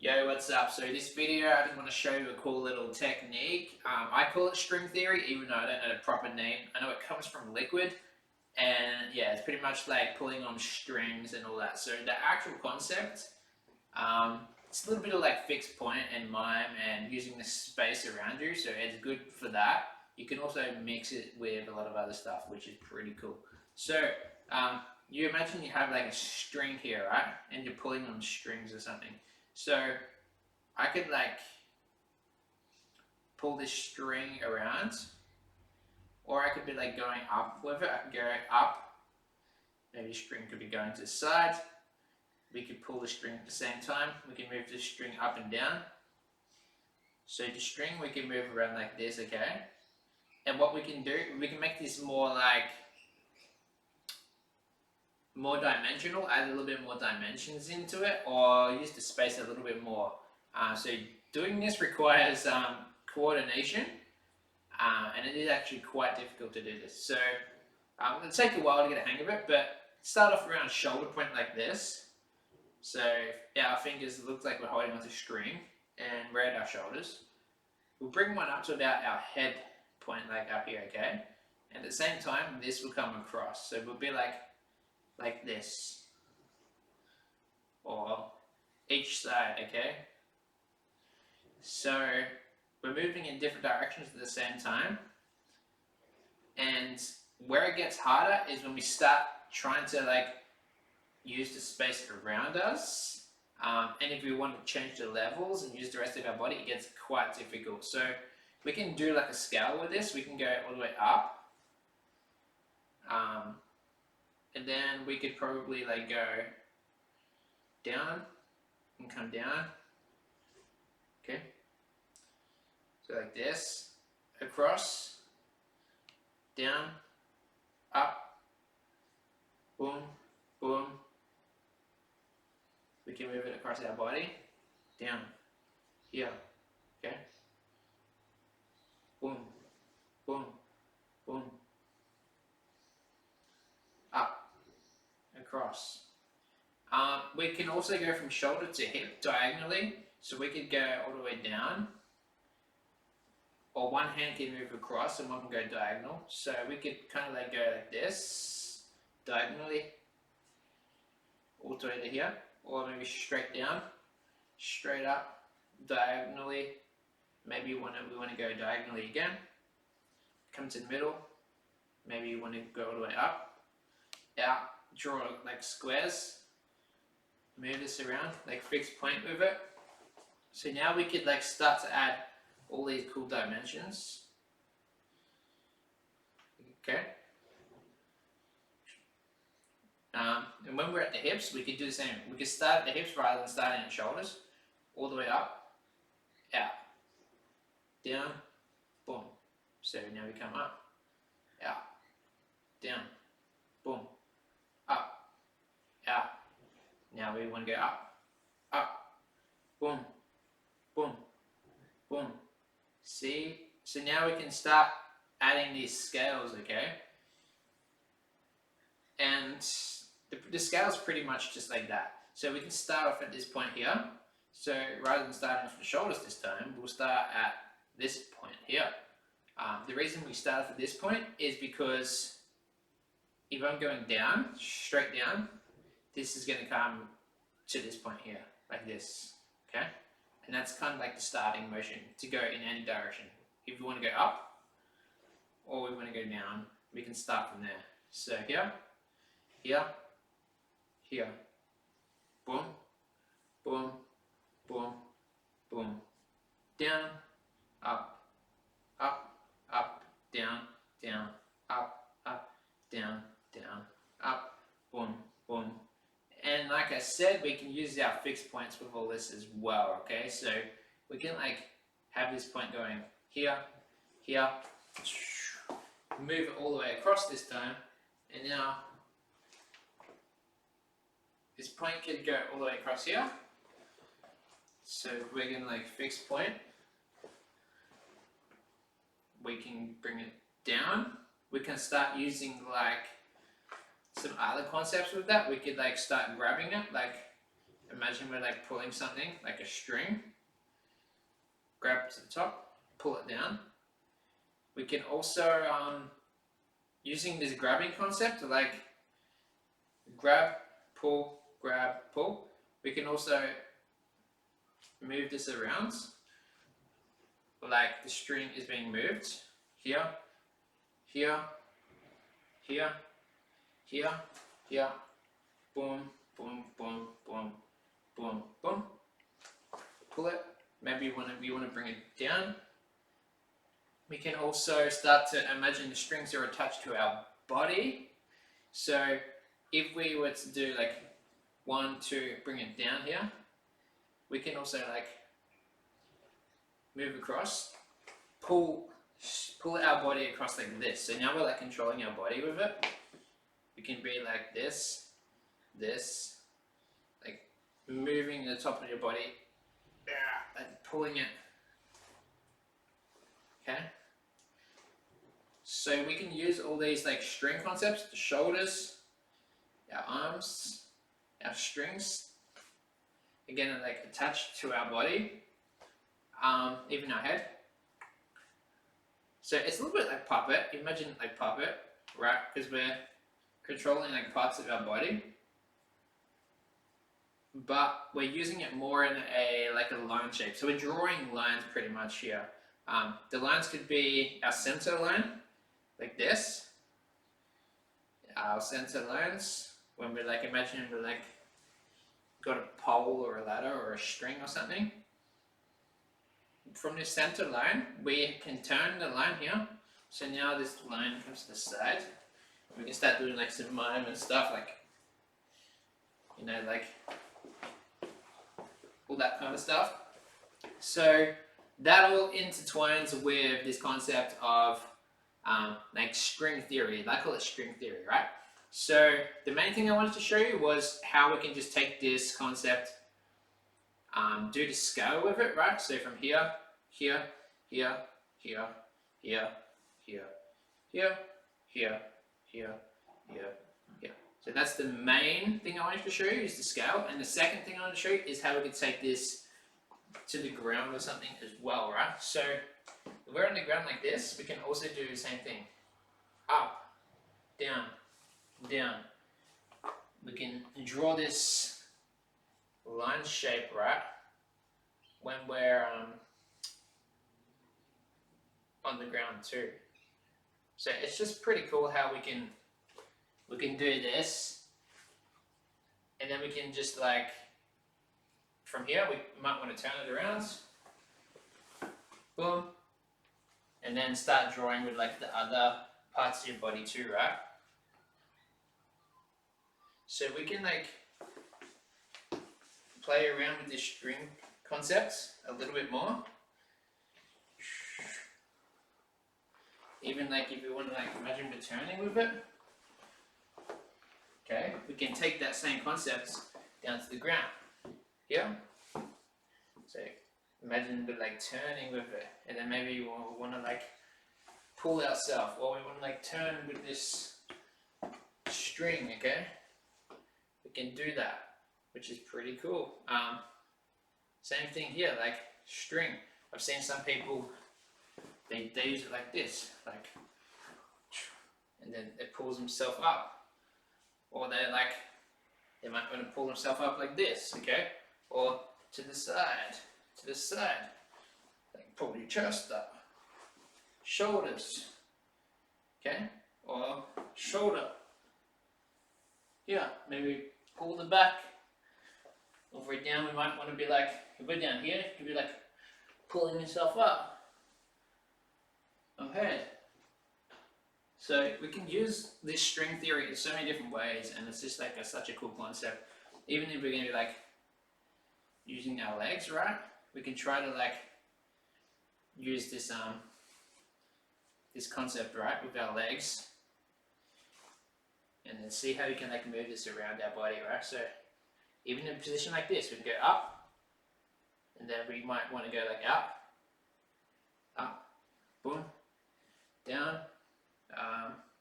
Yo, what's up? So this video, I just want to show you a cool little technique. I call it string theory, even though I don't know the proper name. I know it comes from liquid, and yeah, it's pretty much like pulling on strings and all that. So the actual concept, it's a little bit of like fixed point and mime and using the space around you, so it's good for that. You can also mix it with a lot of other stuff, which is pretty cool. So you imagine you have like a string here, right? And you're pulling on strings or something. So I could like pull this string around, or I could be like going up with it. I could go up. Maybe the string could be going to the side. We could pull the string at the same time. We can move the string up and down. So the string we can move around like this, okay? And what we can do, we can make this more dimensional, add a little bit more dimensions into it, or use the space a little bit more. So doing this requires coordination, and it is actually quite difficult to do this. So it'll take a while to get a hang of it, but start off around shoulder point like this. So our fingers look like we're holding onto string, and we're at our shoulders. We'll bring one up to about our head point, like up here, okay? And at the same time, this will come across. So we'll be like this, or each side, okay? So we're moving in different directions at the same time, and where it gets harder is when we start trying to like use the space around us, and if we want to change the levels and use the rest of our body, it gets quite difficult. So we can do like a scale with this. We can go all the way up, and then we could probably like go down and come down, okay? So like this, across, down, up, boom, boom. We can move it across our body, down, here, okay? Boom, boom, boom, up, across. We can also go from shoulder to hip diagonally, so we could go all the way down, or one hand can move across and one can go diagonal. So we could kind of like go like this, diagonally, all the way to here, or maybe straight down, straight up, diagonally. Maybe we want to go diagonally again, come to the middle, maybe you want to go all the way up, out, draw like squares, move this around, like fixed point with it. So now we could like start to add all these cool dimensions, okay? And when we're at the hips, we could do the same. We could start at the hips rather than starting at shoulders, all the way up, out, down, boom. So now we come up, out, down, boom, up, out. Now we want to go up, up, boom, boom, boom. See? So now we can start adding these scales, okay? And the scale is pretty much just like that. So we can start off at this point here. So rather than starting off the shoulders this time, we'll start at this point here. The reason we start off at this point is because if I'm going down, straight down, this is going to come to this point here, like this, okay? And that's kind of like the starting motion to go in any direction. If we want to go up, or we want to go down, we can start from there. So here, here, here, boom, boom, boom, boom, down, up, up, up, down, down, up, up, down, down, up, boom, boom. And like I said, we can use our fixed points with all this as well, okay? So we can like have this point going here, here, move it all the way across this time, and now this point could go all the way across here. So we're going to like fixed point. We can bring it down. We can start using like some other concepts with that. We could like start grabbing it, like imagine we're like pulling something, like a string, grab to the top, pull it down. We can also, using this grabbing concept, like grab, pull, we can also move this around, like the string is being moved here, here, here, here, here, boom, boom, boom, boom, boom, boom. Pull it. Maybe you want to bring it down. We can also start to imagine the strings are attached to our body. So if we were to do like 1, 2, bring it down here, we can also like move across, pull our body across like this. So now we're like controlling our body with it. We can be like this, like moving the top of your body, like pulling it. Okay. So we can use all these like string concepts, the shoulders, our arms, our strings, again like attached to our body, even our head. So it's a little bit like puppet. Imagine like puppet, right? Because we're controlling like parts of our body, but we're using it more in a line shape. So we're drawing lines pretty much here. The lines could be our center line, like this. Our center lines, when we're like, imagine we're like got a pole or a ladder or a string or something. From this center line, we can turn the line here. So now this line comes to the side. We can start doing like some mime and stuff, like, you know, like all that kind of stuff. So that all intertwines with this concept of like string theory. I call it string theory, right? So the main thing I wanted to show you was how we can just take this concept, do the scale with it, right? So from here, here, here, here, here, here, here, here, here, here, here. So that's the main thing I wanted to show you, is the scale. And the second thing I want to show you is how we can take this to the ground or something as well, right? So if we're on the ground like this, we can also do the same thing. Up, down, down. We can draw this line shape, right? When we're on the ground too. So it's just pretty cool how we can do this, and then we can just like, from here we might want to turn it around, boom, and then start drawing with like the other parts of your body too, right? So we can like play around with this string concepts a little bit more. Even like if you want to like imagine we're turning with it, okay, we can take that same concept down to the ground. Here. So imagine we're like turning with it, and then maybe we want to like pull ourselves, or we want to like turn with this string, okay? We can do that, which is pretty cool. Same thing here, like string. I've seen some people, they use it like this, like, and then it pulls themselves up. Or they might want to pull themselves up like this, okay? Or to the side, like pull your chest up. Shoulders, okay? Or shoulder. Yeah, maybe pull the back. Over down, we might want to be like, if we're down here, you could be like pulling yourself up. Okay. So we can use this string theory in so many different ways, and it's just like such a cool concept. Even if we're going to be like using our legs, right? We can try to like use this this concept, right, with our legs, and then see how we can like move this around our body, right? So even in a position like this, we can go up, and then we might want to go like up, boom, down.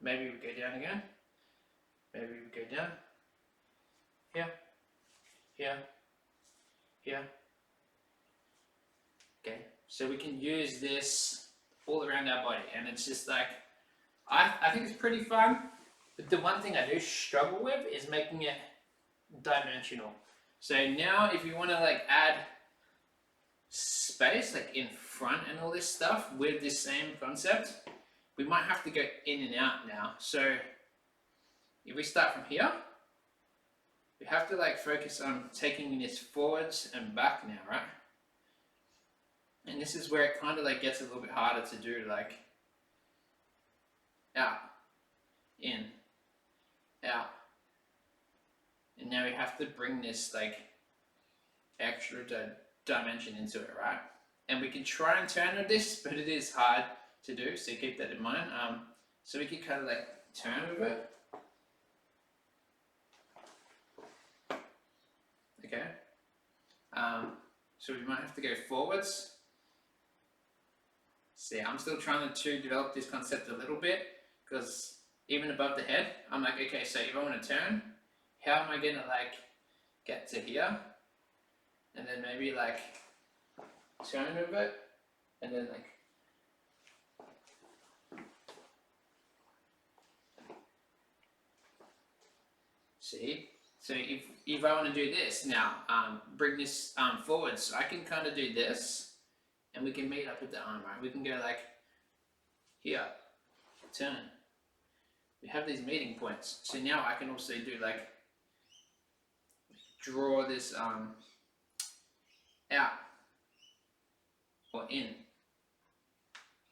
Maybe we go down again. Maybe we go down. Here, here, here. Okay, so we can use this all around our body, and it's just like, I think it's pretty fun, but the one thing I do struggle with is making it dimensional. So now if you want to like add space like in front and all this stuff with this same concept, we might have to go in and out now. So if we start from here, we have to like focus on taking this forwards and back now, right? And this is where it kind of like gets a little bit harder to do, like out, in, out. And now we have to bring this like extra dimension into it, right? And we can try and turn with this, but it is hard to do, so keep that in mind. So we can kind of like turn with it. Okay. So we might have to go forwards. See, I'm still trying to develop this concept a little bit, because even above the head, I'm like, okay, so if I want to turn, how am I gonna like get to here? And then maybe like turn with it, and then like see. So if I want to do this now, bring this forward, so I can kind of do this, and we can meet up with the arm, right? We can go like here, turn. We have these meeting points. So now I can also do like draw this out or in.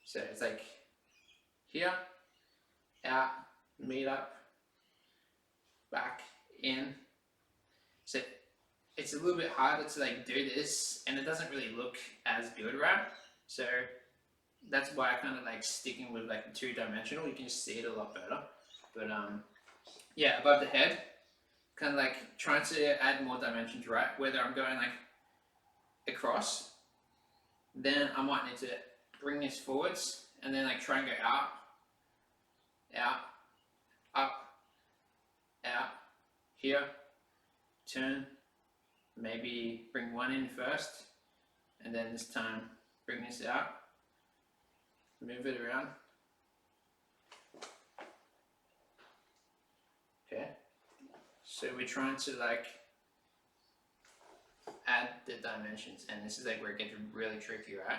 So it's like here, out, meet up, back, in. So it's a little bit harder to like do this, and it doesn't really look as good, right? So that's why I kind of like sticking with like two-dimensional. You can just see it a lot better. But yeah, above the head, kind of like trying to add more dimensions, right? Whether I'm going like across, then I might need to bring this forwards, and then like try and go out, out, up, out, here, turn, maybe bring one in first, and then this time bring this out, move it around. Okay, so we're trying to like add the dimensions, and this is like where it gets really tricky, right?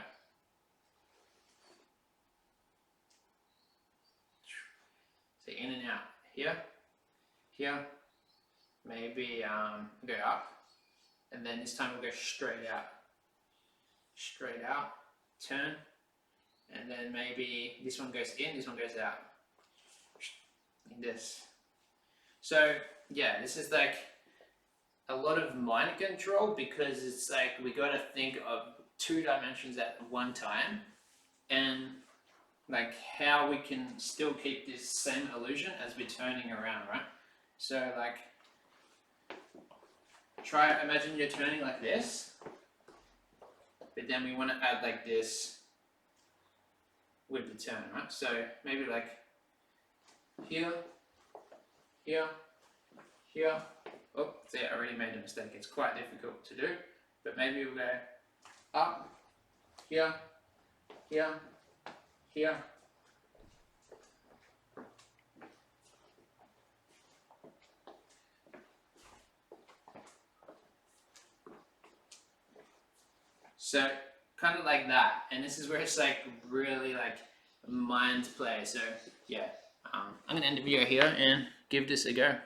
So in and out, here, here, maybe go up, and then this time we'll go straight out, turn, and then maybe this one goes in, this one goes out, like this. So yeah, this is like a lot of mind control, because it's like we got to think of two dimensions at one time, and like how we can still keep this same illusion as we're turning around, right? So like imagine you're turning like this, but then we want to add like this with the turn, right? So maybe like here, here, here. Oh, see, I already made a mistake. It's quite difficult to do, but maybe we'll go up, here, here, here. So kind of like that, and this is where it's like really like mind play. So yeah, I'm gonna end the video here and give this a go.